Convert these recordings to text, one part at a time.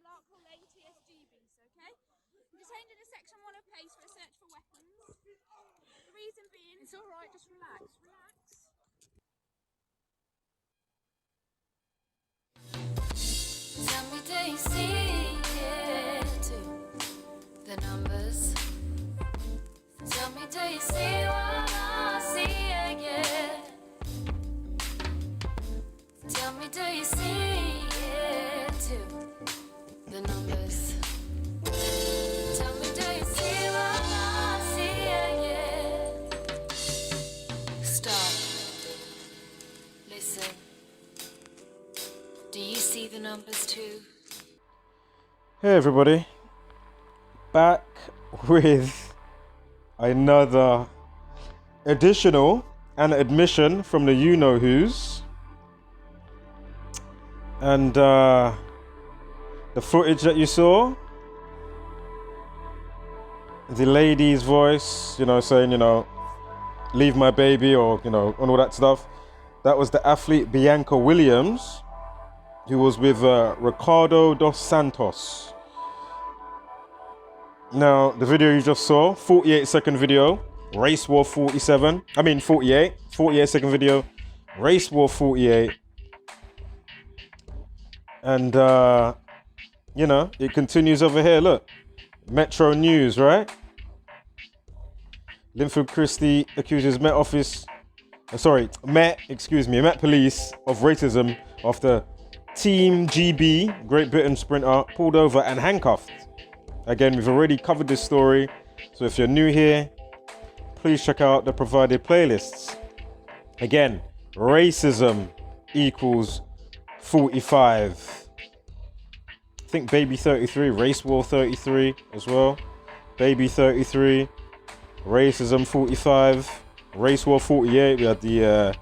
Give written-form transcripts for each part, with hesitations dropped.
lot called ATSG beast, okay? I'm detained in a section 1 of PACE for a search for weapons. The reason being... It's alright, just relax, relax. Tell me, do you see it too? The numbers. Tell me, do you see what I see again? Tell me, do you see it too? The numbers. Tell me, do you see what I see again? Stop. Listen. Do you see the numbers too? Hey everybody, back with another additional and admission from the you-know-whos. And the footage that you saw, the lady's voice, you know, saying, you know, leave my baby, or, you know, and all that stuff. That was the athlete Bianca Williams, who was with Ricardo dos Santos. Now, the video you just saw, 48-second video, race war 48, 48-second video, race war 48. And, you know, it continues over here, look. Metro News, right? Linford Christie accuses Met Police of racism after Team GB, Great Britain sprinter, pulled over and handcuffed. Again, we've already covered this story, so if you're new here, please check out the provided playlists. Again, racism equals 45. I think Baby 33, Race War 33 as well. Baby 33, racism 45, Race War 48. We had the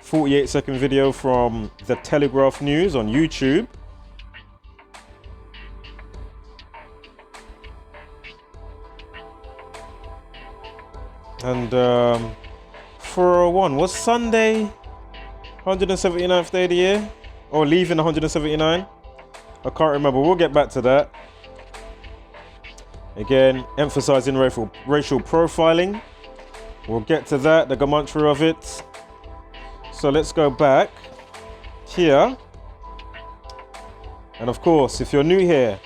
48-second video from The Telegraph News on YouTube. And 401 was Sunday 179th day of the year, or leaving 179. I can't remember. We'll get back to that. Again, emphasizing racial profiling. We'll get to that, the Gematria of it. So let's go back here. And of course, if you're new here,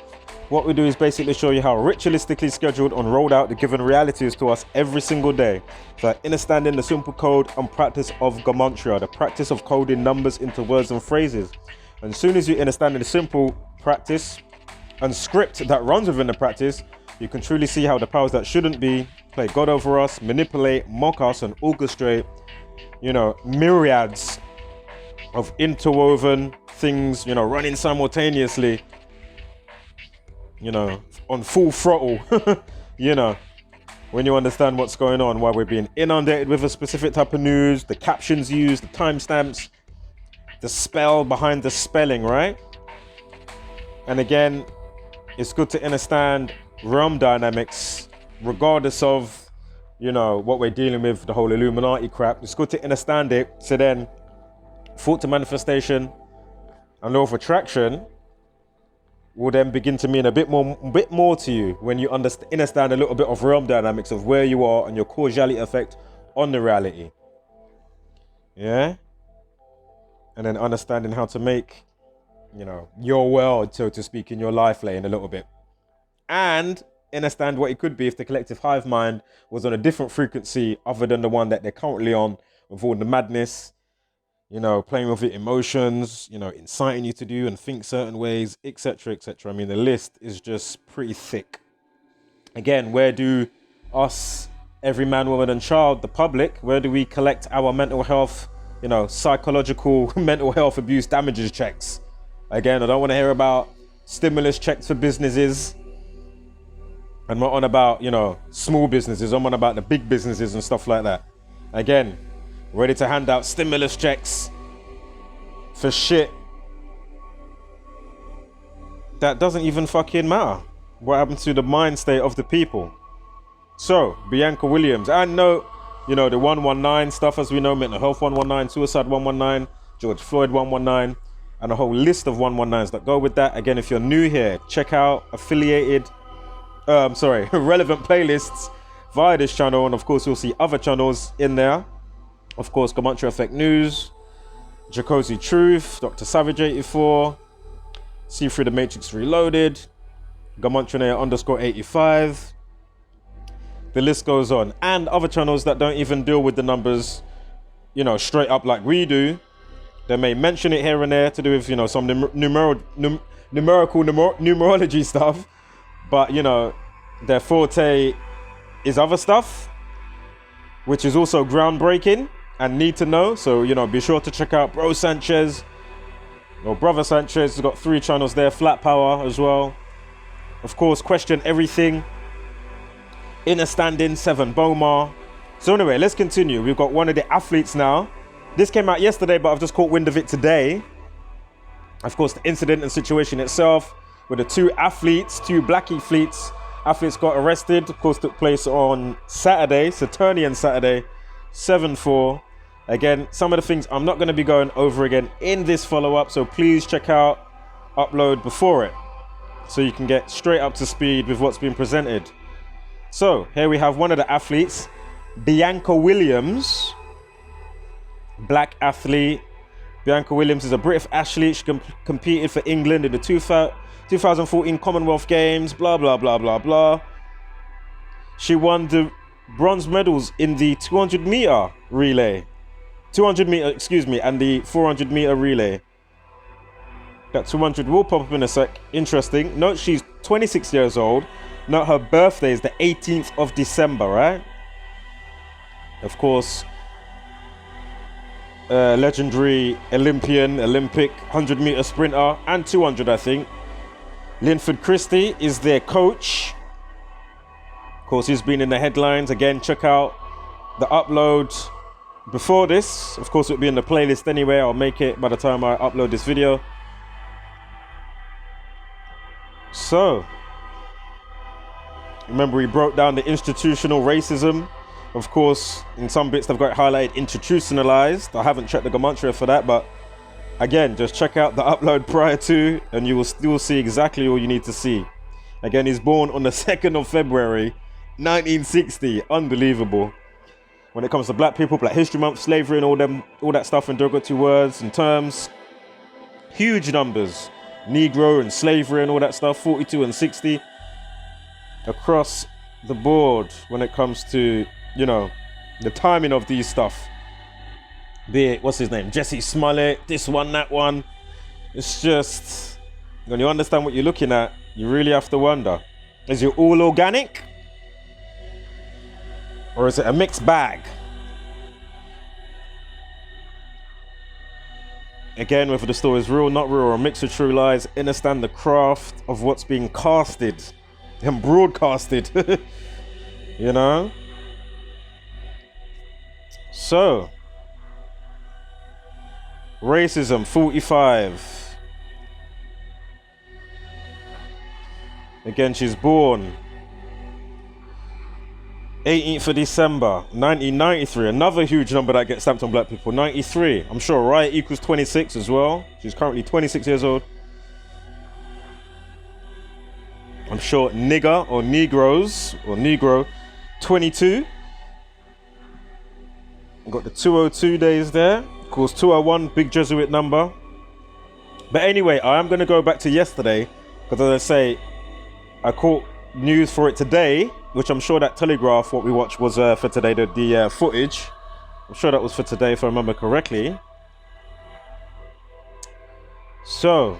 what we do is basically show you how ritualistically scheduled and rolled out the given reality is to us every single day. So understanding the simple code and practice of Gematria, the practice of coding numbers into words and phrases. And as soon as you understand the simple practice and script that runs within the practice, you can truly see how the powers that shouldn't be play God over us, manipulate, mock us, and orchestrate, you know, myriads of interwoven things, you know, running simultaneously, you know, on full throttle, you know, when you understand what's going on, why we're being inundated with a specific type of news, the captions used, the timestamps, the spell behind the spelling, right? And again, it's good to understand realm dynamics, regardless of, you know, what we're dealing with, the whole Illuminati crap. It's good to understand it, so then thought to manifestation and law of attraction will then begin to mean a bit more to you when you understand a little bit of realm dynamics of where you are and your causality effect on the reality. Yeah? And then understanding how to make, you know, your world, so to speak, in your life lane a little bit. And understand what it could be if the collective hive mind was on a different frequency other than the one that they're currently on, with all the madness, you know, playing with your emotions, you know, inciting you to do and think certain ways, etc., etc. I mean, the list is just pretty thick. Again, where do us, every man, woman, and child, the public, where do we collect our mental health, you know, psychological mental health abuse damages checks? Again, I don't want to hear about stimulus checks for businesses. I'm not on about, you know, small businesses. I'm on about the big businesses and stuff like that. Again, ready to hand out stimulus checks for shit that doesn't even fucking matter. What happened to the mind state of the people? So, Bianca Williams, I know, you know, the 119 stuff, as we know, mental health 119, suicide 119, George Floyd 119. and a whole list of 119s that go with that. Again, if you're new here, check out affiliated, relevant playlists via this channel, and of course you'll see other channels in there. Of course, Gematria Effect News, Jacozy Truth, Dr. Savage 84, See Through the Matrix Reloaded, Gematria _85. The list goes on, and other channels that don't even deal with the numbers, you know, straight up like we do. They may mention it here and there to do with, you know, some numerology stuff, but you know, their forte is other stuff, which is also groundbreaking and need to know. So, you know, be sure to check out Bro Sanchez, or Brother Sanchez. He's got 3 channels there, Flat Power as well. Of course, Question Everything, Inner Standing, 7 Bomar. So anyway, let's continue. We've got one of the athletes now. This came out yesterday, but I've just caught wind of it today. Of course, the incident and situation itself with the 2 athletes, 2 black athletes got arrested. Of course, took place on Saturday, Saturnian Saturday, 7/4. Again, some of the things I'm not going to be going over again in this follow-up, so please check out upload before it so you can get straight up to speed with what's being presented. So here we have one of the athletes, Bianca Williams, black athlete. Bianca Williams is a British athlete. She competed for England in the 2014 Commonwealth Games, blah, blah, blah, blah, blah. She won the bronze medals in the 200 meter relay. 200 meter, excuse me, and the 400 meter relay. That 200 will pop up in a sec. Interesting. Note she's 26 years old. Note her birthday is the 18th of December, right? Of course, legendary Olympic 100 meter sprinter and 200, I think. Linford Christie is their coach. Of course, he's been in the headlines. Again, check out the upload before this. Of course, it'll be in the playlist anyway. I'll make it by the time I upload this video. So, remember, we broke down the institutional racism. Of course, in some bits they've got it highlighted institutionalized. I haven't checked the Gematria for that, but again, just check out the upload prior to, and you will still see exactly all you need to see. Again, he's born on the 2nd of February, 1960. Unbelievable. When it comes to black people, Black History Month, slavery, and all that stuff, and derogatory words and terms, huge numbers. Negro and slavery and all that stuff, 42 and 60 across the board when it comes to, you know, the timing of these stuff. Be it, what's his name, Jesse Smollett, this one, that one. It's just, when you understand what you're looking at, you really have to wonder, is it all organic? Or is it a mixed bag? Again, whether the story is real, not real, or a mix of true lies, understand the craft of what's being casted and broadcasted. You know? So, racism, 45. Again, she's born 18th of December, 1993. Another huge number that gets stamped on black people. 93. I'm sure Riot equals 26 as well. She's currently 26 years old. I'm sure nigger or Negroes or Negro, 22. Got the 202 days there. Of course, 201, big Jesuit number. But anyway, I am going to go back to yesterday, because as I say, I caught news for it today, which I'm sure that Telegraph, what we watched, was for today, the footage. I'm sure that was for today, if I remember correctly. So,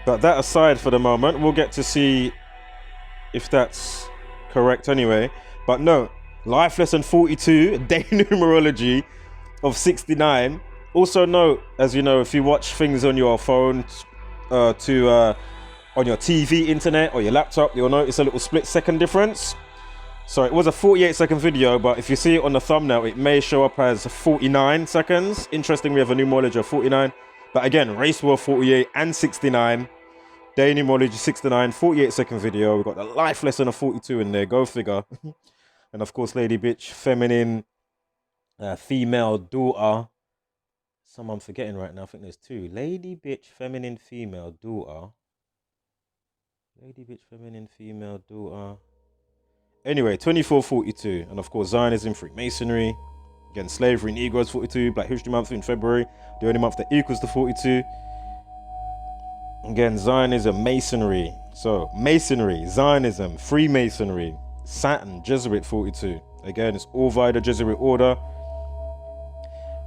but that aside for the moment, we'll get to see if that's correct anyway. But no, life lesson 42, day numerology of 69. Also note, as you know, if you watch things on your phone on your TV, internet, or your laptop, you'll notice a little split-second difference. So it was a 48-second video, but if you see it on the thumbnail, it may show up as 49 seconds. Interesting, we have a numerology of 49. But again, race war 48 and 69. Day numerology 69, 48-second video. We've got the life lesson of 42 in there, go figure. And of course, lady bitch, feminine, female daughter, some I'm forgetting right now. I think there's 2. Lady, bitch, feminine, female, daughter. Lady, bitch, feminine, female, daughter. Anyway, 2442. And of course, Zionism, Freemasonry. Again, slavery, Negroes, 42. Black History Month in February. The only month that equals to 42. Again, Zionism, Masonry. So, Masonry, Zionism, Freemasonry, Saturn, Jesuit, 42. Again, it's all via the Jesuit order.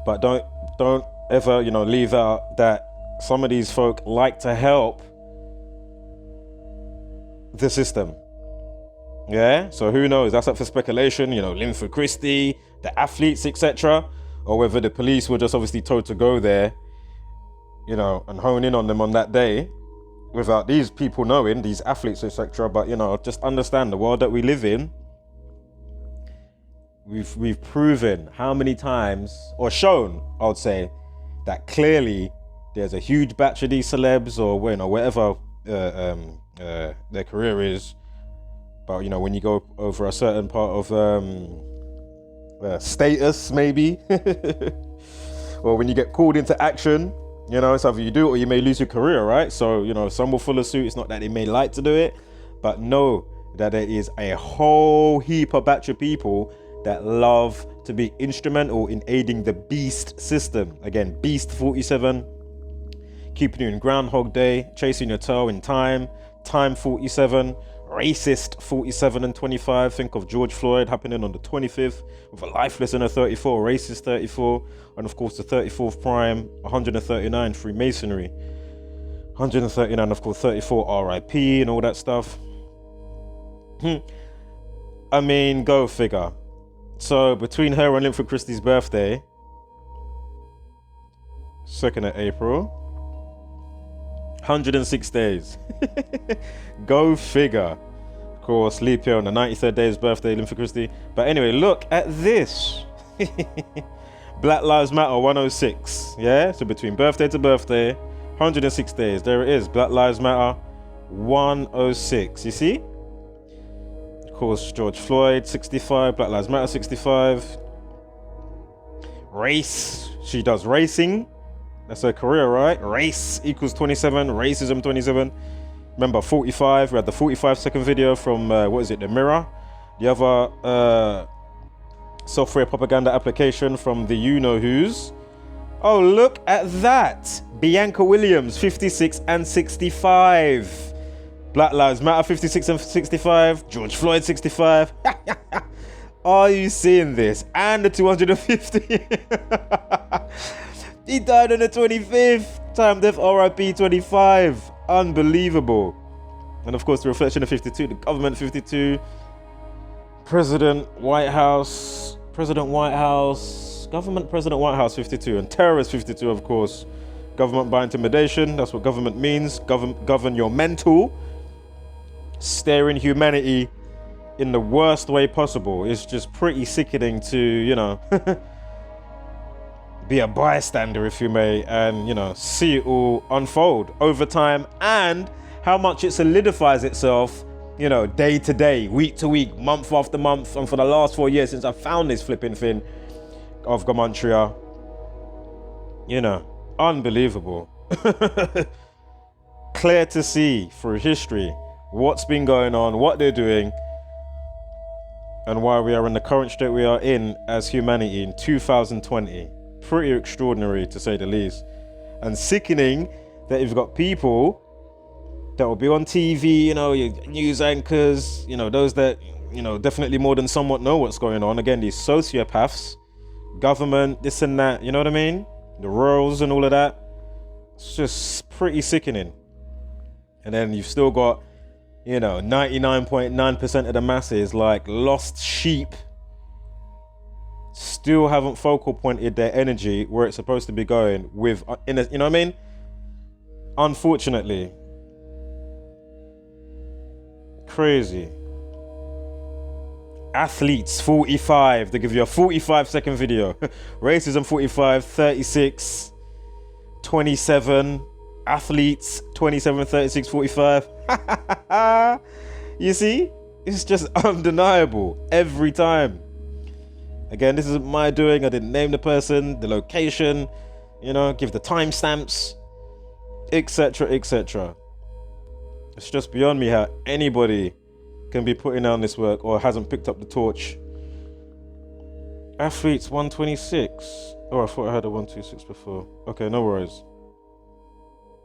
But don't ever, leave out that some of these folk like to help the system. Yeah, so who knows? That's up for speculation. Linford Christie, the athletes, etc., or whether the police were just obviously told to go there, and hone in on them on that day, without these people knowing, these athletes, etc. But just understand the world that we live in. We've proven how many times, or shown, I would say, that clearly there's a huge batch of these celebs, or whatever their career is. But when you go over a certain part of status, maybe, or when you get called into action, it's either you do it or you may lose your career, right? So some will follow suit. It's not that they may like to do it, but know that there is a whole heap of batch of people that love to be instrumental in aiding the beast system. Again, Beast 47, keeping you in Groundhog Day, chasing your tail in Time 47, Racist 47 and 25. Think of George Floyd happening on the 25th with a lifeless and a 34, Racist 34, and of course the 34th prime, 139 Freemasonry, 139 of course 34 RIP and all that stuff. I mean, go figure. So between her and Linford Christie's birthday, 2nd of April, 106 days. Go figure. Of course, leap year on the 93rd day is birthday, Linford Christie. But anyway, look at this. Black Lives Matter 106. Yeah, so between birthday to birthday, 106 days. There it is. Black Lives Matter 106. You see? Of course, George Floyd 65. Black Lives Matter 65. Race. She does racing. That's her career, right? Race equals 27. Racism 27. Remember 45. We had the 45-second video from The Mirror. The other software propaganda application from the you-know-who's. Oh, look at that. Bianca Williams, 56 and 65. Black Lives Matter, 56 and 65. George Floyd, 65. Are you seeing this? And the 250. He died on the 25th. Time death RIP 25. Unbelievable. And of course, the reflection of 52. The government 52. President White House. Government President White House 52. And terrorist 52, of course. Government by intimidation. That's what government means. Govern your mental. Staring humanity in the worst way possible. It's just pretty sickening to, be a bystander, if you may, and, see it all unfold over time, and how much it solidifies itself, day to day, week to week, month after month, and for the last 4 years since I found this flipping thing of Gematria. Unbelievable. Clear to see through history what's been going on, what they're doing, and why we are in the current state we are in as humanity in 2020. Pretty extraordinary, to say the least, and sickening that you've got people that will be on TV, your news anchors, those that, definitely more than somewhat know what's going on. Again, these sociopaths, government, this and that, you know what I mean? The royals and all of that. It's just pretty sickening. And then you've still got, 99.9% of the masses, like lost sheep, still haven't focal pointed their energy where it's supposed to be going with, you know what I mean? Unfortunately. Crazy. Athletes 45. They give you a 45-second video. Racism 45, 36, 27. Athletes 27, 36, 45. You see? It's just undeniable every time. Again, this isn't my doing. I didn't name the person, the location. you know, give the timestamps, etc., etc. It's just beyond me how anybody can be putting down this work or hasn't picked up the torch. Athletes 126. Oh, I thought I had a 126 before. Okay, no worries.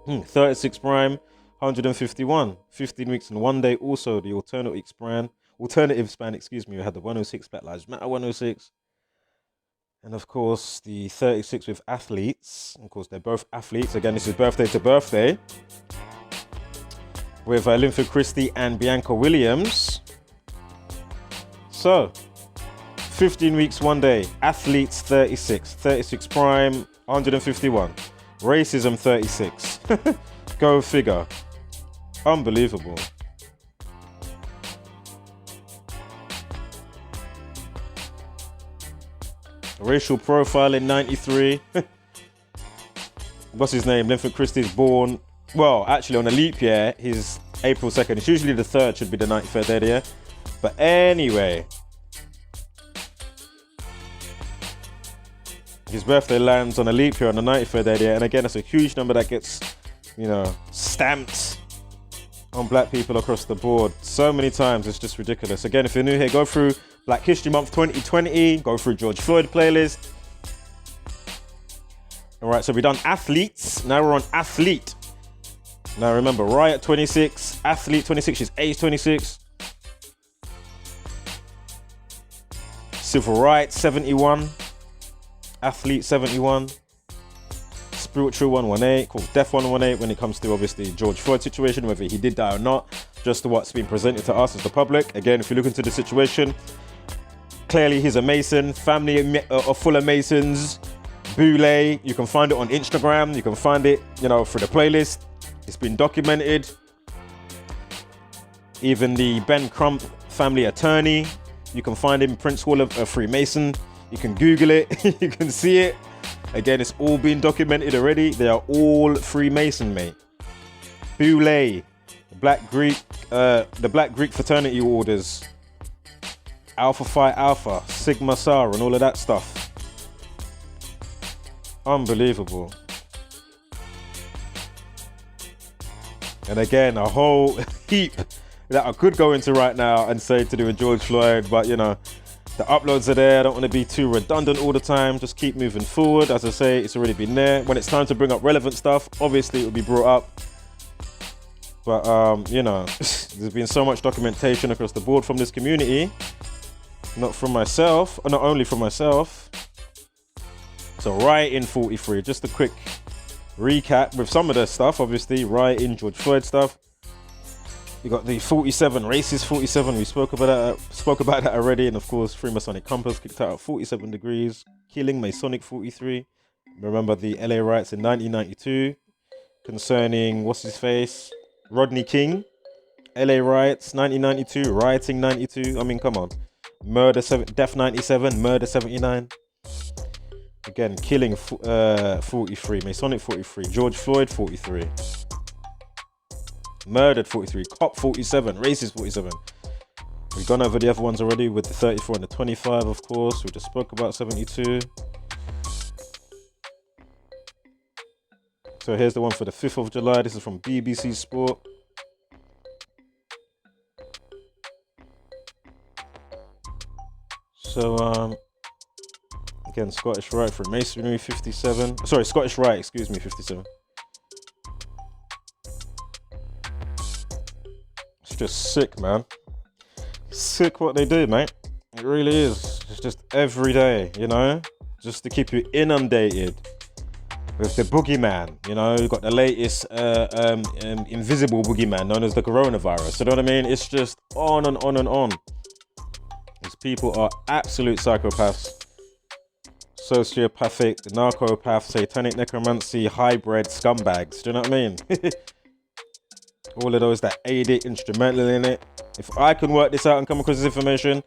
36 prime, 151. 15 weeks and 1 day. Also, the alternative span, excuse me. We had the 106 Black Lives Matter 106. And of course, the 36 with athletes. Of course, they're both athletes. Again, this is birthday to birthday. With Linford Christie and Bianca Williams. So, 15 weeks, 1 day. Athletes 36. 36 prime, 151. Racism 36. Go figure. Unbelievable. Racial profile in 93. What's his name? Linford Christie's born. Well, actually, on a leap year, he's April 2nd. It's usually the 3rd, should be the 93rd day of the year. But anyway, his birthday lands on a leap year on the 93rd day of the year. And again, it's a huge number that gets, you know, stamped on black people across the board so many times. It's just ridiculous. Again, if you're new here, go through Black History Month 2020, go through George Floyd playlist. All right, so we've done athletes. Now we're on athlete. Now remember, Riot 26, athlete 26, she's age 26. Civil rights 71, athlete 71. Spiritual 118, called Death 118 when it comes to obviously George Floyd situation, whether he did die or not, just to what's been presented to us as the public. Again, if you look into the situation, clearly he's a Mason, family are full of Masons. Boule, you can find it on Instagram, you can find it, you know, through the playlist. It's been documented. Even the Ben Crump family attorney, you can find him, Prince Hall of a Freemason. You can Google it, you can see it. Again, it's all been documented already. They are all Freemason, mate. Boule, the Black Greek fraternity orders, Alpha Phi Alpha, Sigma Psi, and all of that stuff. Unbelievable. And again, a whole heap that I could go into right now and say to do with George Floyd, but you know, the uploads are there. I don't want to be too redundant all the time. Just keep moving forward. As I say, it's already been there. When it's time to bring up relevant stuff, obviously it will be brought up. But you know, there's been so much documentation across the board from this community, not from myself, or not only from myself. So Riot in 43, just a quick recap with some of the stuff, obviously, Riot in George Floyd stuff. You got the 47, racist 47, we spoke about that already, and of course, Freemasonic Compass kicked out at 47 degrees, killing Masonic 43. Remember the LA riots in 1992 concerning, what's his face, Rodney King. LA riots 1992, rioting 92, I mean, come on. Death 97, murder 79. Again, killing 43, Masonic 43, George Floyd 43, murdered 43, cop 47, racist 47. We've gone over the other ones already with the 34 and the 25, of course. We just spoke about 72. So here's the one for the 5th of July. This is from BBC Sport. So, again, Scottish Rite for Masonry 57. Sorry, Scottish Rite, excuse me, 57. It's just sick, man. Sick what they do, mate. It really is. It's just every day, you know? Just to keep you inundated with the boogeyman, you know? You've got the latest invisible boogeyman known as the coronavirus. You know what I mean? It's just on and on and on. These people are absolute psychopaths. Sociopathic, narcopath, satanic necromancy, hybrid scumbags. Do you know what I mean? All of those that aid it, instrumental in it. If I can work this out and come across this information,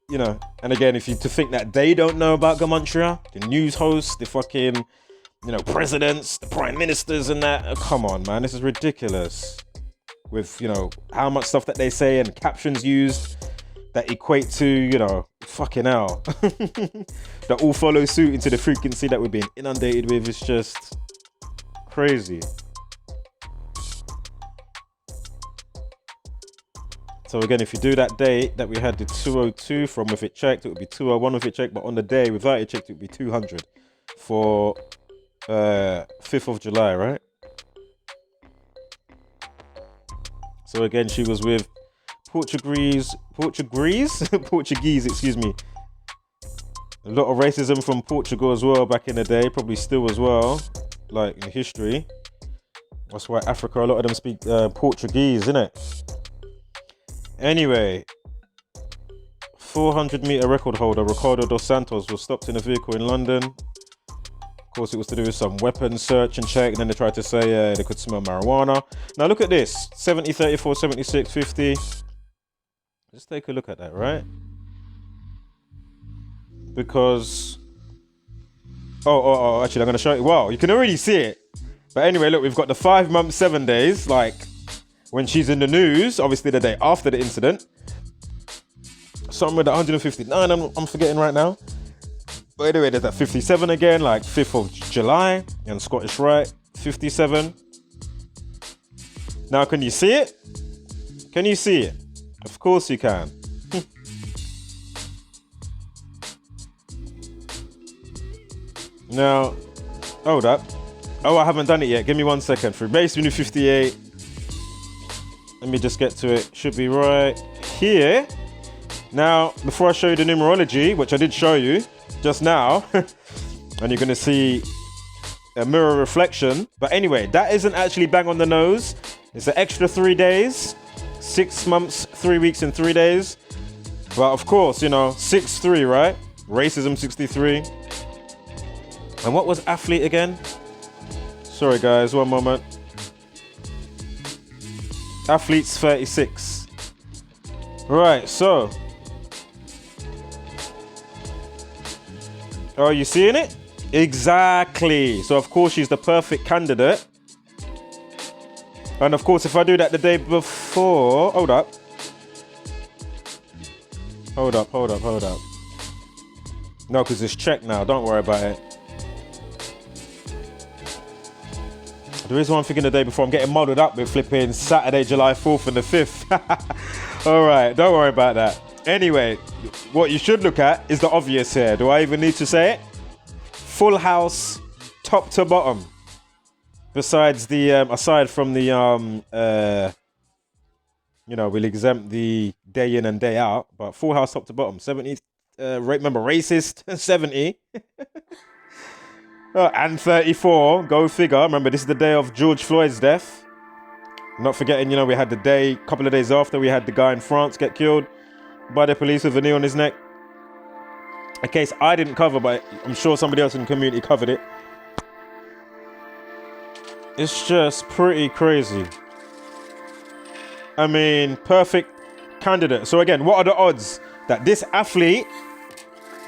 you know, and again, if you to think that they don't know about Gematria, the news hosts, the fucking, you know, presidents, the prime ministers and that, oh, come on, man, this is ridiculous. With, you know, how much stuff that they say and captions used that equate to, you know, fucking hell. That all follow suit into the frequency that we're being inundated with. Is just crazy. So again, if you do that date that we had the 202 from with it checked, it would be 201 with it checked, but on the day without it checked, it would be 200 for 5th of July, right? So again, she was with Portuguese, excuse me. A lot of racism from Portugal as well back in the day, probably still as well, like in history. That's why Africa, a lot of them speak Portuguese, innit? Anyway, 400-meter record holder Ricardo dos Santos was stopped in a vehicle in London. Of course, it was to do with some weapons search and check, and then they tried to say they could smell marijuana. Now look at this, 70, 34, 76, 50. Let's take a look at that, right? Because actually I'm gonna show you. Wow, you can already see it. But anyway, look, we've got the 5 months, 7 days, like when she's in the news, obviously the day after the incident. Something with 159, I'm forgetting right now. But anyway, there's that 57 again, like 5th of July, and Scottish Rite, 57. Now, can you see it? Can you see it? Of course you can. Now, hold up. Oh, I haven't done it yet. Give me 1 second. For base unit 58. Let me just get to it. Should be right here. Now, before I show you the numerology, which I did show you just now, and you're going to see a mirror reflection. But anyway, that isn't actually bang on the nose. It's an extra 3 days. 6 months, 3 weeks, and 3 days. But of course, you know, 6-3, right? Racism 63. And what was athlete again? Sorry, guys, 1 moment. Athletes 36. Right, so. Oh, you seeing it? Exactly. So, of course, she's the perfect candidate. And, of course, if I do that the day before... Hold up. No, because it's checked now. Don't worry about it. The reason why I'm thinking the day before, I'm getting muddled up with flipping Saturday, July 4th and the 5th. All right, don't worry about that. Anyway, what you should look at is the obvious here. Do I even need to say it? Full house, top to bottom. Besides the, aside from the, you know, we'll exempt the day in and day out, but full house, top to bottom. 70, remember, racist, 70. And 34, go figure. Remember, this is the day of George Floyd's death. Not forgetting, you know, we had the day, couple of days after, we had the guy in France get killed by the police with a knee on his neck. A case I didn't cover, but I'm sure somebody else in the community covered it. It's just pretty crazy. I mean, perfect candidate. So again, what are the odds that this athlete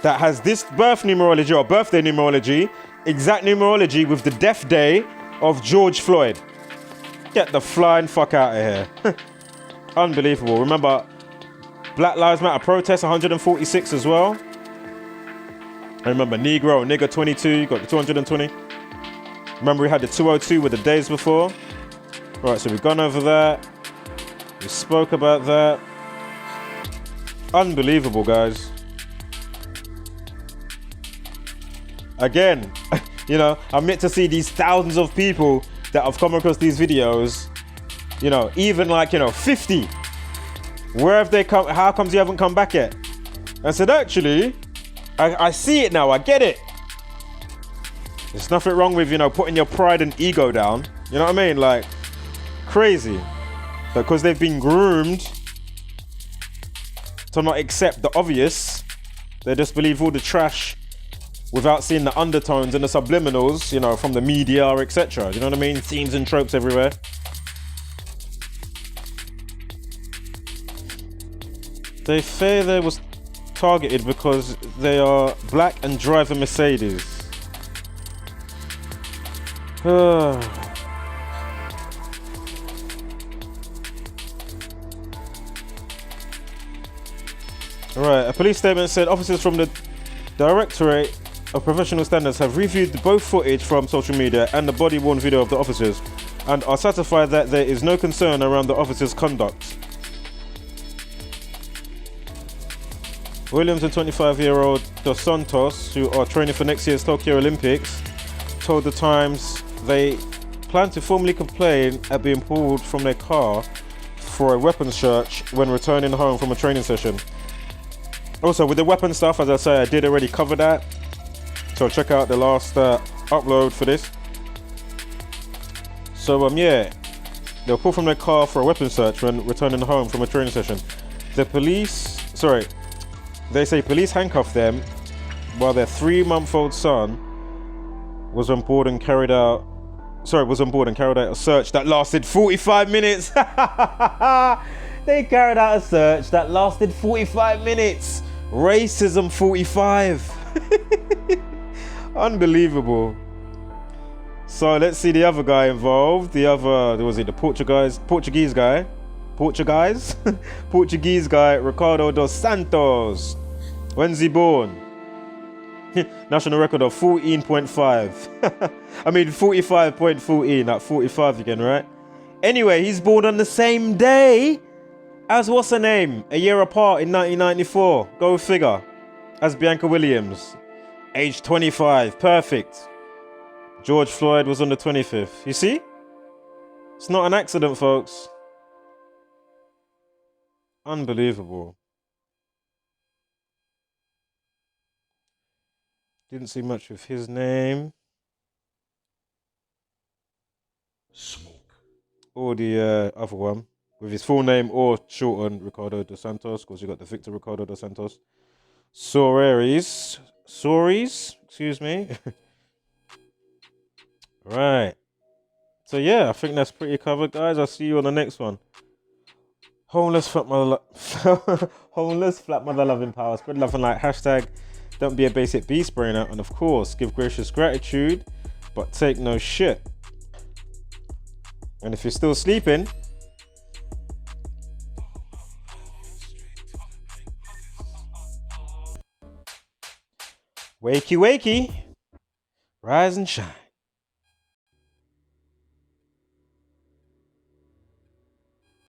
that has this birth numerology or birthday numerology, exact numerology with the death day of George Floyd? Get the flying fuck out of here. Unbelievable. Remember, Black Lives Matter protests, 146 as well. I remember nigger 22, you got the 220. Remember we had the 202 with the days before. Right, so we've gone over that. We spoke about that. Unbelievable, guys. Again, you know, I'm meant to see these thousands of people that have come across these videos, you know, even like, you know, 50. Where have they come? How comes you haven't come back yet? I said, actually, I see it now. I get it. There's nothing wrong with, you know, putting your pride and ego down. You know what I mean? Like, crazy. Because they've been groomed to not accept the obvious. They just believe all the trash without seeing the undertones and the subliminals, you know, from the media, etc. You know what I mean? Themes and tropes everywhere. They say they was targeted because they are black and drive a Mercedes. Right, a police statement said officers from the Directorate of Professional Standards have reviewed both footage from social media and the body-worn video of the officers and are satisfied that there is no concern around the officers' conduct. Williams and 25-year-old Dos Santos, who are training for next year's Tokyo Olympics, told the Times they plan to formally complain at being pulled from their car for a weapons search when returning home from a training session. Also, with the weapon stuff, as I say, I did already cover that. So check out the last upload for this. So yeah, they were pulled from their car for a weapons search when returning home from a training session. They say police handcuffed them while their 3-month-old son was on board and carried out a search that lasted 45 minutes. They carried out a search that lasted 45 minutes. Racism 45. Unbelievable. So let's see the other guy involved. The Portuguese guy, Ricardo dos Santos. When's he born? National record of 14.5. I mean 45.14, not 45 again, right? Anyway, he's born on the same day as what's her name? A year apart in 1994. Go figure. As Bianca Williams. Age 25. Perfect. George Floyd was on the 25th. You see? It's not an accident, folks. Unbelievable. Didn't see much of his name. Smoke. Or the other one. With his full name or shortened, Ricardo dos Santos. Of course, you got the Victor Ricardo dos Santos. Soares, excuse me. Right. So yeah, I think that's pretty covered, guys. I'll see you on the next one. Homeless flat mother loving power. Spread love and light. Hashtag don't be a basic beast brainer. And of course, give gracious gratitude, but take no shit. And if you're still sleeping, wakey wakey, rise and shine.